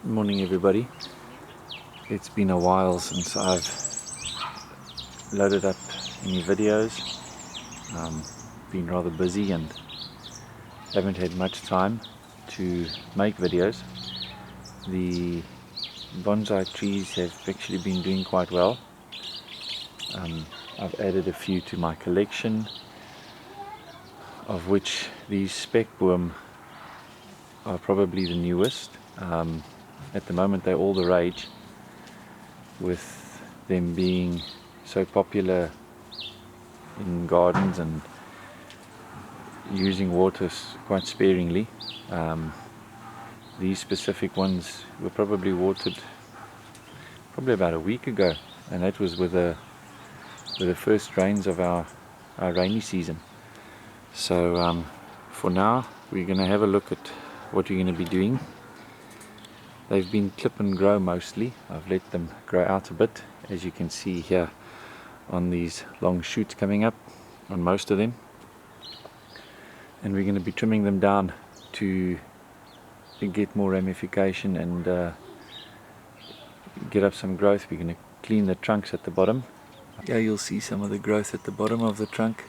Morning everybody. It's been a while since I've loaded up any videos. Been rather busy and haven't had much time to make videos. The bonsai trees have actually been doing quite well. I've added a few to my collection, of which these Spekboom are probably the newest. At the moment they're all the rage, with them being so popular in gardens and using water quite sparingly. These specific ones were probably watered about a week ago, and that was with the first rains of our rainy season. So for now we're going to have a look at what we're going to be doing. They've been clip and grow mostly. I've let them grow out a bit, as you can see here on these long shoots coming up on most of them. And we're going to be trimming them down to get more ramification and get up some growth. We're going to clean the trunks at the bottom. Here you'll see some of the growth at the bottom of the trunk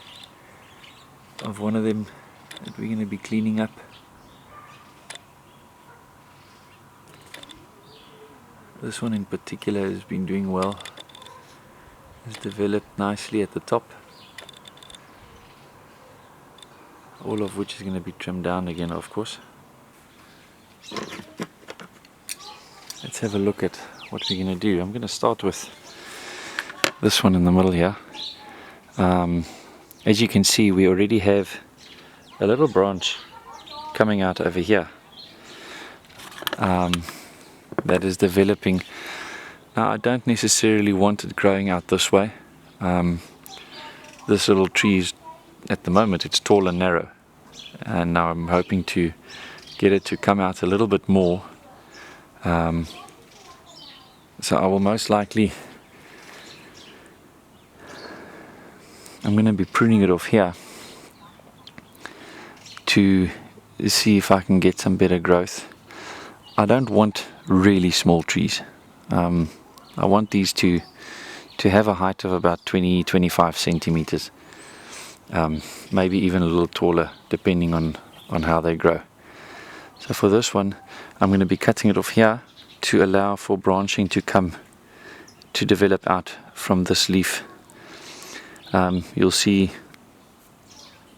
of one of them that we're going to be cleaning up. This one in particular has been doing well. It's developed nicely at the top. All of which is going to be trimmed down again, of course. Let's have a look at what we're going to do. I'm going to start with this one in the middle here. As you can see, we already have a little branch coming out over here. That is developing. Now I don't necessarily want it growing out this way. This little tree is, at the moment, it's tall and narrow, and now I'm hoping to get it to come out a little bit more. So I will most likely, I'm going to be pruning it off here to see if I can get some better growth. I don't want really small trees. I want these to have a height of about 20-25 centimeters, maybe even a little taller depending on how they grow. So for this one I'm going to be cutting it off here to allow for branching to develop out from this leaf. You'll see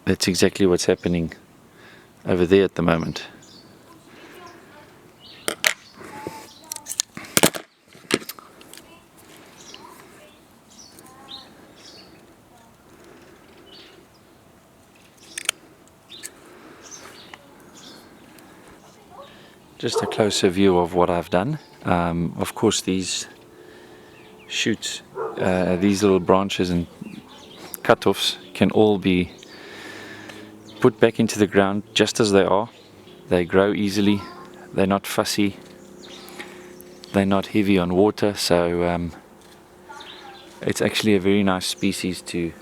that's exactly what's happening over there at the moment. Just a closer view of what I've done. Of course these shoots, these little branches and cut-offs can all be put back into the ground just as they are. They grow easily, they're not fussy, they're not heavy on water, so it's actually a very nice species to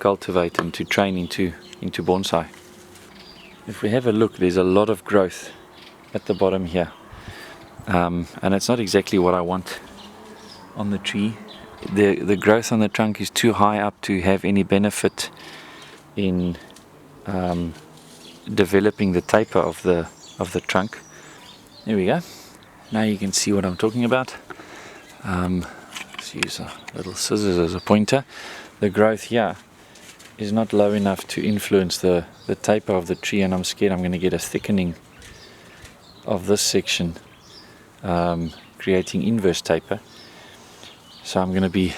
cultivate and to train into bonsai. If we have a look, there's a lot of growth at the bottom here, and it's not exactly what I want on the tree. The growth on the trunk is too high up to have any benefit in developing the taper of the trunk. There we go. Now you can see what I'm talking about. Let's use a little scissors as a pointer. The growth here is not low enough to influence the taper of the tree, and I'm scared I'm going to get a thickening of this section, creating inverse taper. So I'm going to be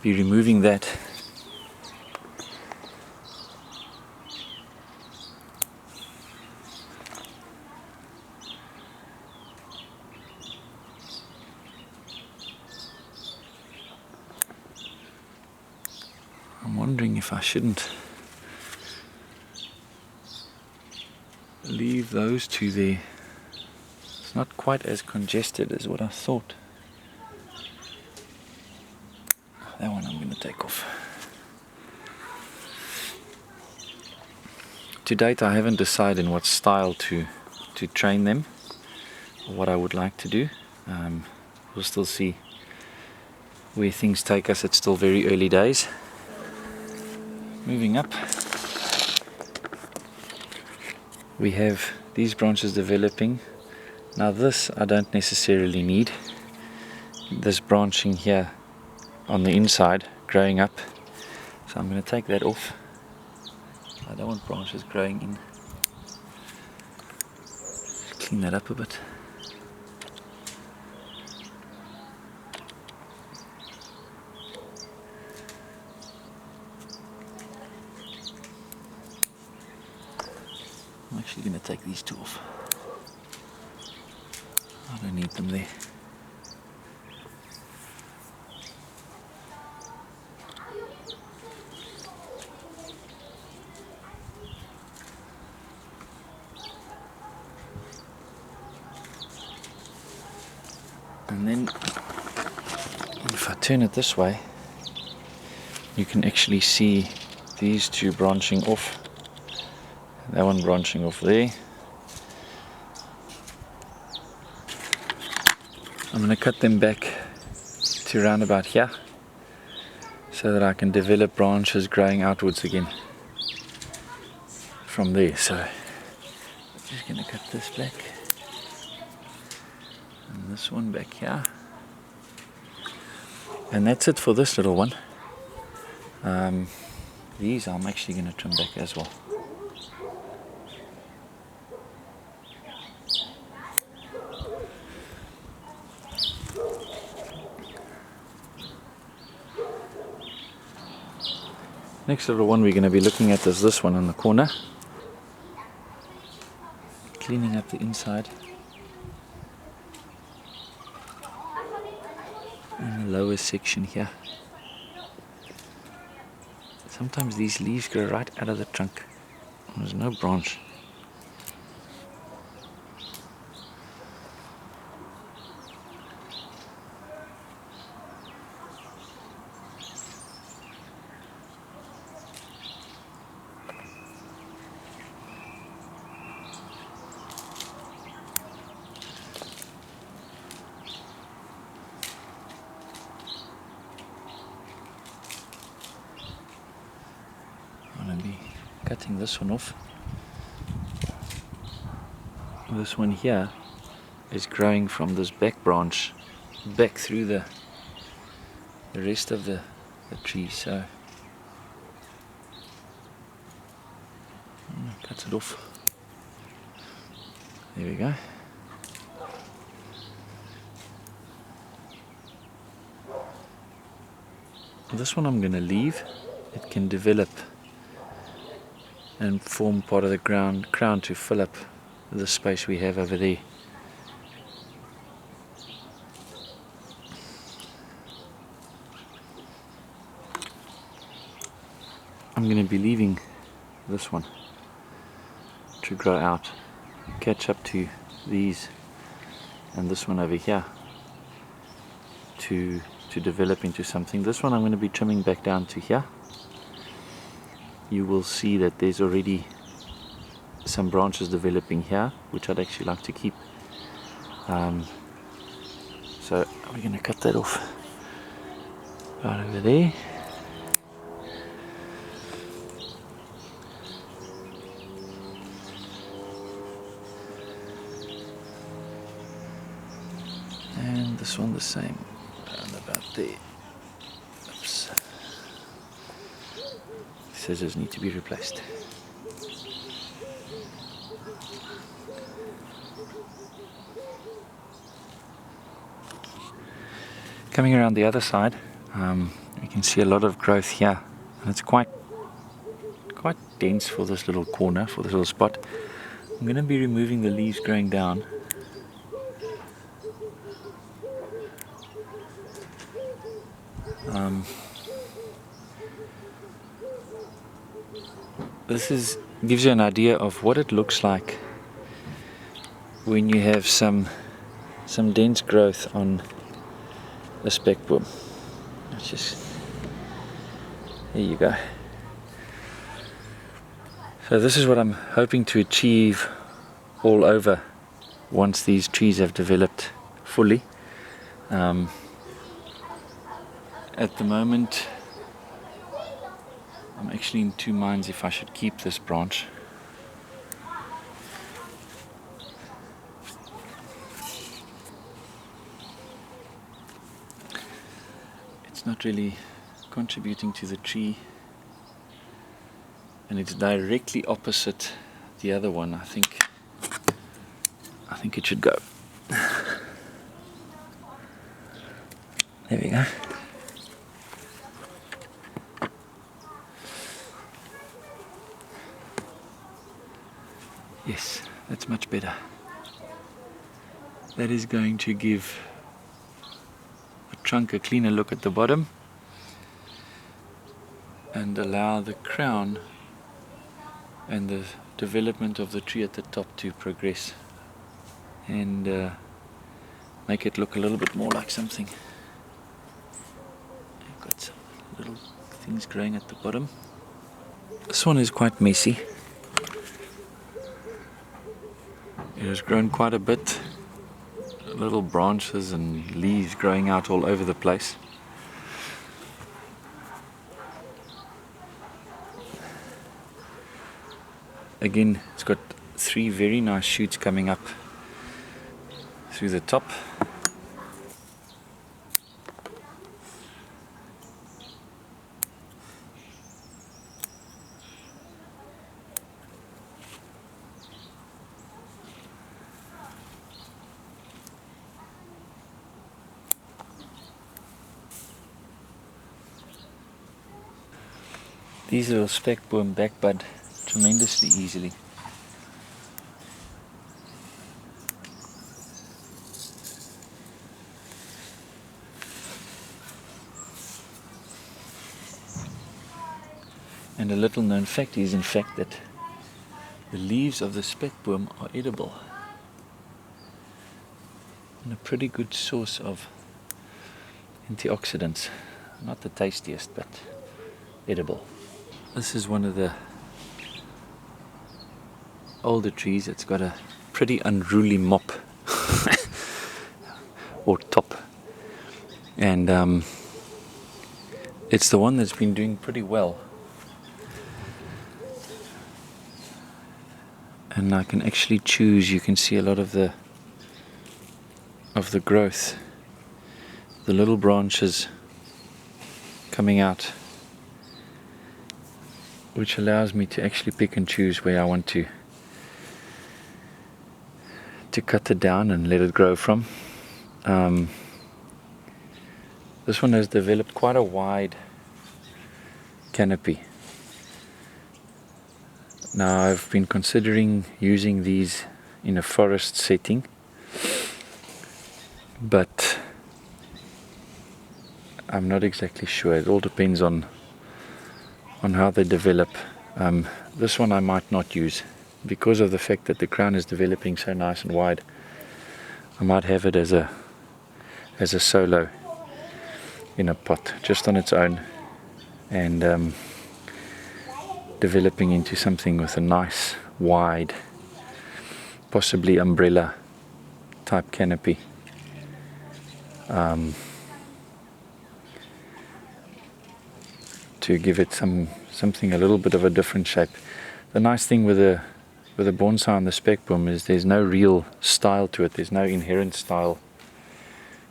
removing that. I'm wondering if I shouldn't leave those two there. It's not quite as congested as what I thought. That one I'm going to take off. To date I haven't decided what style to train them, or what I would like to do. We'll still see where things take us. It's still very early days. Moving up, we have these branches developing. Now this I don't necessarily need, this branching here on the inside growing up, so I'm going to take that off. I don't want branches growing in. Clean that up a bit. I'm actually going to take these two off. I don't need them there. And then if I turn it this way, you can actually see these two branching off. That one branching off there. I'm going to cut them back to around about here so that I can develop branches growing outwards again from there. So I'm just going to cut this back and this one back here, and that's it for this little one. These I'm actually going to trim back as well. Next little one we're going to be looking at is this one in the corner. Cleaning up the inside in the lower section here. Sometimes these leaves go right out of the trunk. There's no branch. Cutting this one off. This one here is growing from this back branch back through the rest of the tree, so cut it off. There we go. This one I'm going to leave. It can develop and form part of the crown to fill up the space we have over there. I'm going to be leaving this one to grow out, catch up to these and this one over here to develop into something. This one I'm going to be trimming back down to here. You will see that there's already some branches developing here, which I'd actually like to keep. So we're going to cut that off right over there. And this one the same, around about there. Oops. Scissors need to be replaced. Coming around the other side, you can see a lot of growth here, and it's quite dense for this little corner, for this little spot. I'm going to be removing the leaves growing down. This gives you an idea of what it looks like when you have some dense growth on a spekboom. There you go. So this is what I'm hoping to achieve all over once these trees have developed fully. At the moment, I'm actually in two minds if I should keep this branch. It's not really contributing to the tree, and it's directly opposite the other one. I think it should go. There we go. Yes, that's much better. That is going to give the trunk a cleaner look at the bottom and allow the crown and the development of the tree at the top to progress and make it look a little bit more like something. I've got some little things growing at the bottom. This one is quite messy. It has grown quite a bit. Little branches and leaves growing out all over the place. Again, it's got 3 very nice shoots coming up through the top. These little spekboom backbud tremendously easily. And a little known fact is in fact that the leaves of the spekboom are edible and a pretty good source of antioxidants. Not the tastiest, but edible. This is one of the older trees. It's got a pretty unruly mop or top, and it's the one that's been doing pretty well, and I can actually choose. You can see a lot of the growth, the little branches coming out, which allows me to actually pick and choose where I want to cut it down and let it grow from. This one has developed quite a wide canopy. Now I've been considering using these in a forest setting, but I'm not exactly sure. It all depends on how they develop. This one I might not use because of the fact that the crown is developing so nice and wide. I might have it as a solo in a pot just on its own, and developing into something with a nice wide, possibly umbrella type canopy. To give it something a little bit of a different shape. The nice thing with a bonsai on the spekboom is there's no real style to it. There's no inherent style,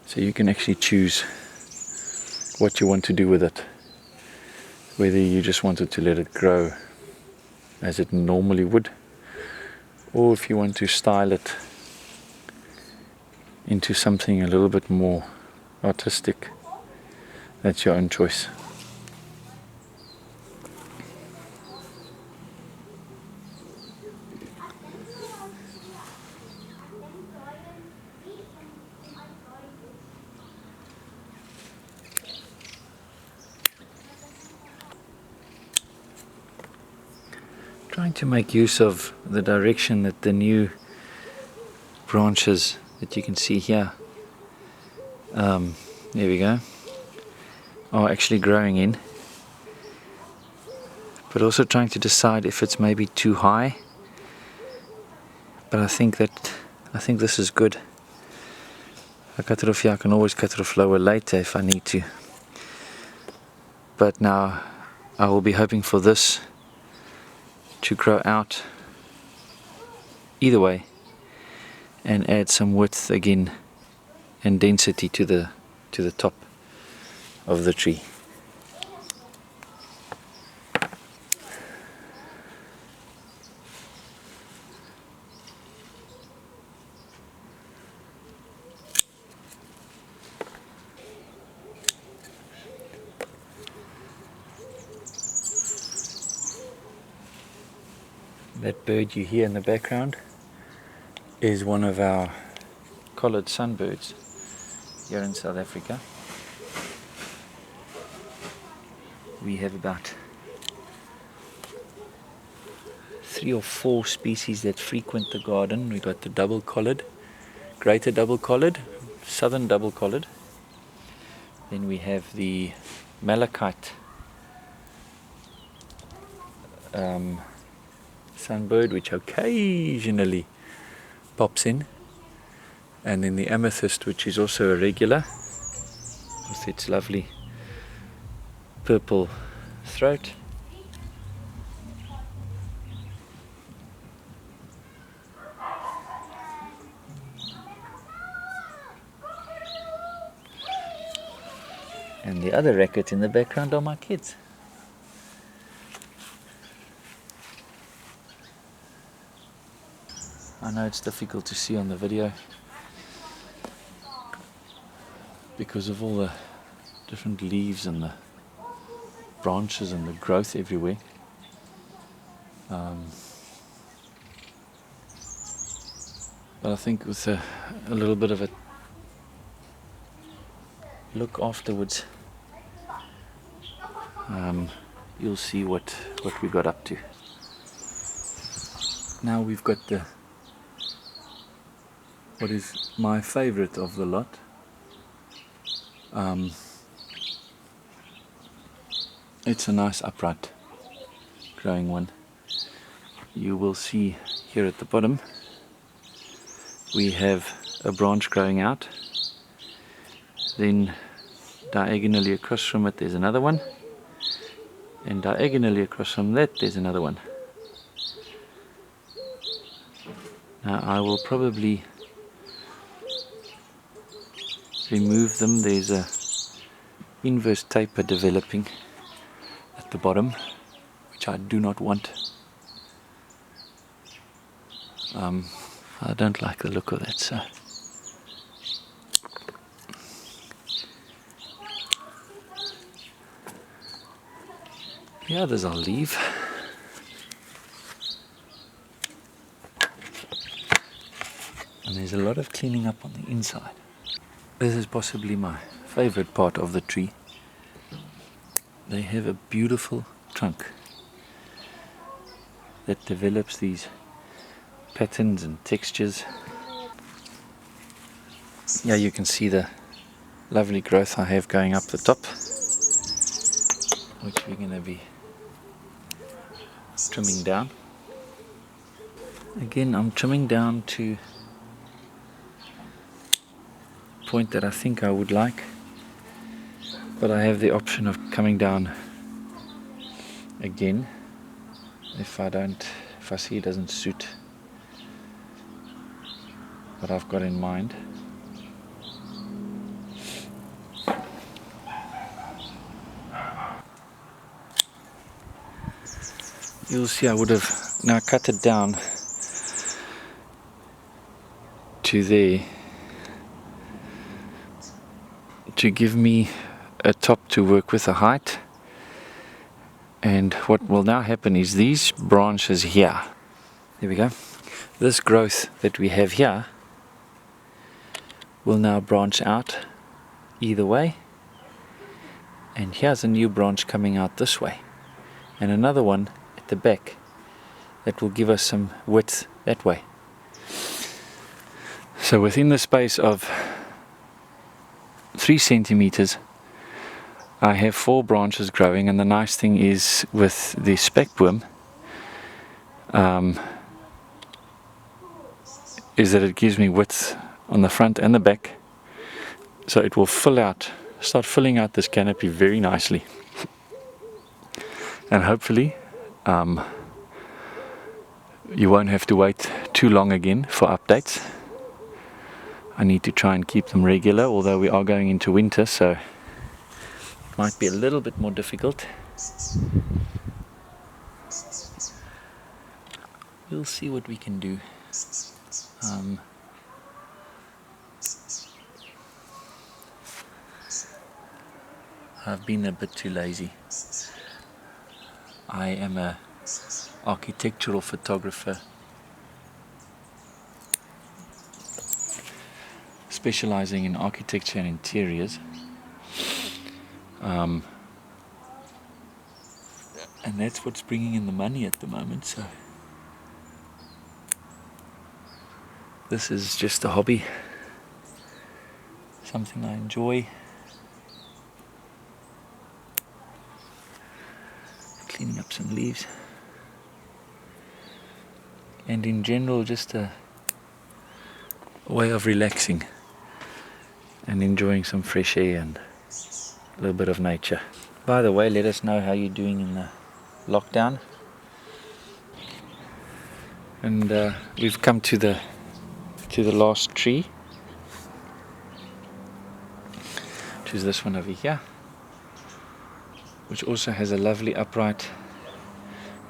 so you can actually choose what you want to do with it, whether you just wanted to let it grow as it normally would, or if you want to style it into something a little bit more artistic. That's your own choice. Trying to make use of the direction that the new branches that you can see here, there we go, are actually growing in, but also trying to decide if it's maybe too high. But I think this is good. I cut it off here. I can always cut it off lower later if I need to. But now I will be hoping for this to grow out either way and add some width again and density to the top of the tree. That bird you hear in the background is one of our collared sunbirds here in South Africa. We have about 3 or 4 species that frequent the garden. We've got the double-collared, greater double-collared, southern double-collared. Then we have the malachite sunbird, which occasionally pops in, and then the amethyst, which is also a regular with its lovely purple throat. And the other racket in the background are my kids. I know it's difficult to see on the video because of all the different leaves and the branches and the growth everywhere. But I think with a little bit of a look afterwards, you'll see what we got up to. Now we've got what is my favorite of the lot. It's a nice upright growing one. You will see here at the bottom we have a branch growing out, then diagonally across from it there's another one, and diagonally across from that there's another one. Now I will probably remove them. There's a inverse taper developing at the bottom, which I do not want. I don't like the look of that, so the others I'll leave. And there's a lot of cleaning up on the inside. This is possibly my favorite part of the tree. They have a beautiful trunk that develops these patterns and textures. Yeah, you can see the lovely growth I have going up the top, which we're going to be trimming down. Again, I'm trimming down to a point that I think I would like, but I have the option of coming down again if I see it doesn't suit what I've got in mind. You'll see I would have now cut it down to there to give me a top to work with a height. And what will now happen is these branches here, there we go, this growth that we have here will now branch out either way, and here's a new branch coming out this way, and another one at the back that will give us some width that way. So within the space of 3 centimeters I have 4 branches growing, and the nice thing is with the Spekboom is that it gives me width on the front and the back, So it will start filling out this canopy very nicely. And hopefully you won't have to wait too long again for updates. I need to try and keep them regular, although we are going into winter, so it might be a little bit more difficult. We'll see what we can do. I've been a bit too lazy. I am a architectural photographer specializing in architecture and interiors, and that's what's bringing in the money at the moment, so this is just a hobby, something I enjoy. Cleaning up some leaves, and in general just a way of relaxing and enjoying some fresh air and a little bit of nature. By the way, let us know how you're doing in the lockdown. And we've come to the last tree, which is this one over here, which also has a lovely upright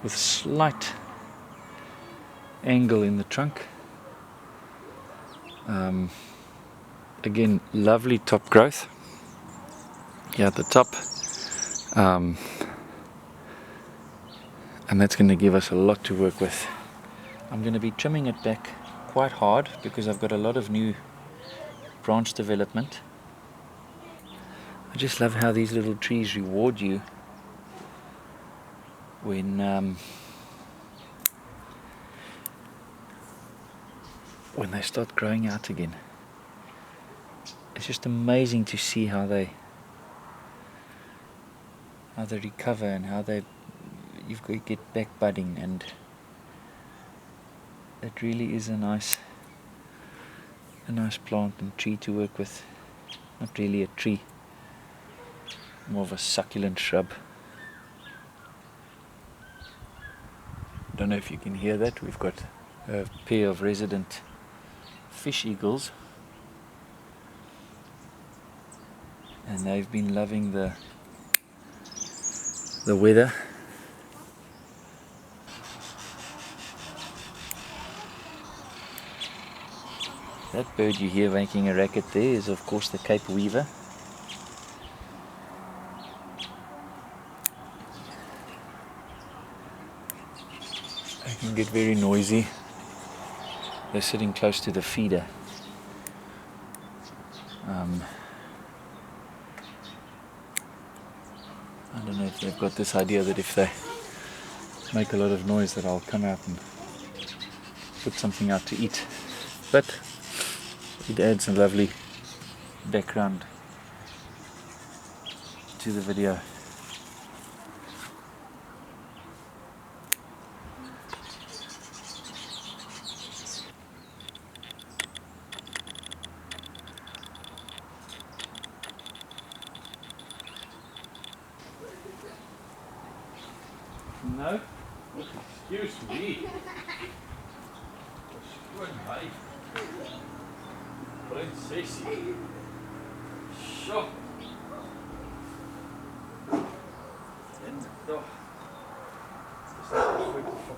with slight angle in the trunk. Again, lovely top growth here at the top, and that's going to give us a lot to work with. I'm going to be trimming it back quite hard because I've got a lot of new branch development. I just love how these little trees reward you when they start growing out again. It's just amazing to see how they recover and how you get back budding, and it really is a nice plant and tree to work with. Not really a tree, more of a succulent shrub. Don't know if you can hear that. We've got a pair of resident fish eagles, and they've been loving the weather. That bird you hear making a racket there is of course the Cape Weaver. They can get very noisy. They're sitting close to the feeder. I don't know if they've got this idea that if they make a lot of noise that I'll come out and put something out to eat. But it adds a lovely background to the video. No? Excuse me. Good night. Prinsessie. Zo. En toch. Is dat een soort van...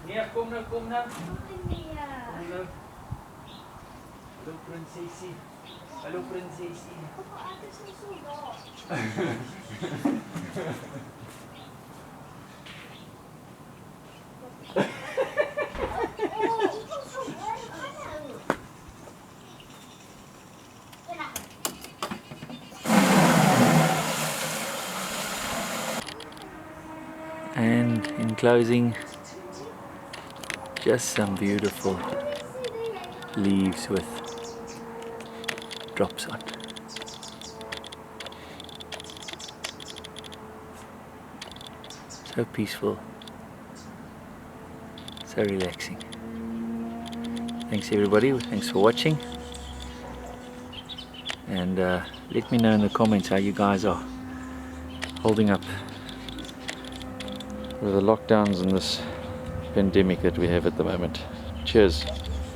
Nee, kom nou. Kom nou. Hallo prinsessie. Hallo prinsessie. Papa, het is niet zo laat. And in closing, just some beautiful leaves with drops on. So peaceful, so relaxing. Thanks everybody, thanks for watching. and let me know in the comments how you guys are holding up with the lockdowns and this pandemic that we have at the moment. Cheers.